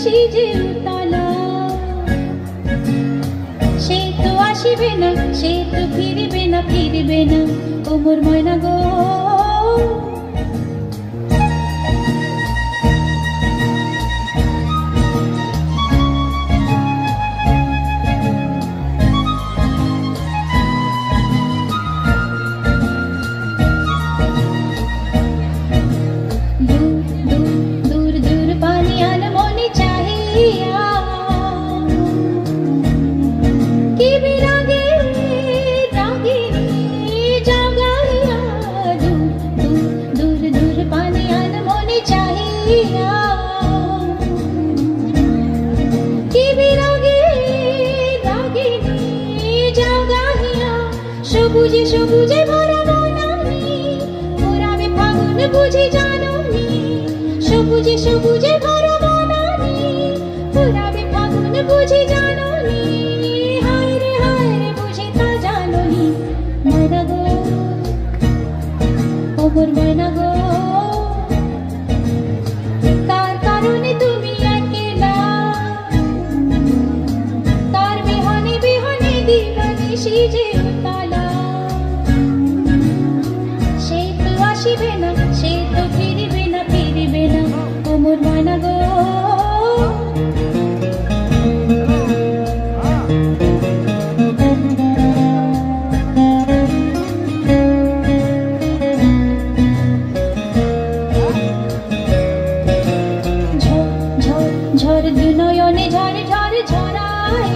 নিশি যে উতলা সে তো আসিবে না সে তো ফিরিবে না ও মোর ময়না গো সবুজে সবুজে ভরা বনানি পুরাবে ফাগুন বুঝি জানোনি সবুজে সবুজে ভরা বনানি পুরাবে ফাগুন বুঝি জানোনি হায় রে বুঝি তা জানোনি ময়না গো ও মোর ময়না গো তার কারণে তুমি একলা তার বিহনে বিহনে দিবানিশি যে আসিবে না সে তো ফিরিবে না ও মোর ময়না গো ঝড় দুনয়নে ঝড় ঝড় ঝরায়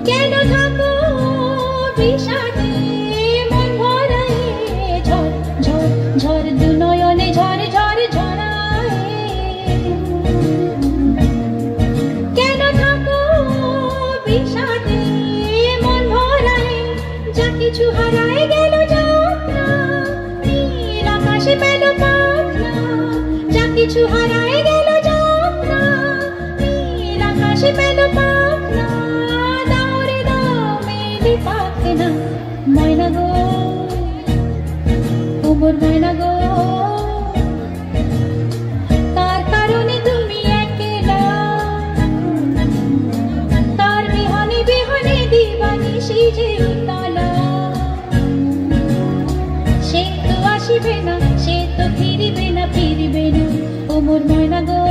কেন থাকো বিষাদে ঝড় দুনয়নে ঝড় ঝড় ঝরায় কেন থাকো বিষাদে মন ভরায় যা কিছু হারায় গেল যাত্রা নীল আকাশে পেল পাখনা যা কিছু হারায় গেল যাত্রা নীল আকাশে পেল পাখনা দাও রে দাও মেলি পাখনা ময়না গো মোর ময়না গো তার কারণে তুমি একলা তার বিহনে বিহনে দিবানিশি যে উতলা সে তো আসিবে না সে তো ফিরিবে না ও মোর ময়না গো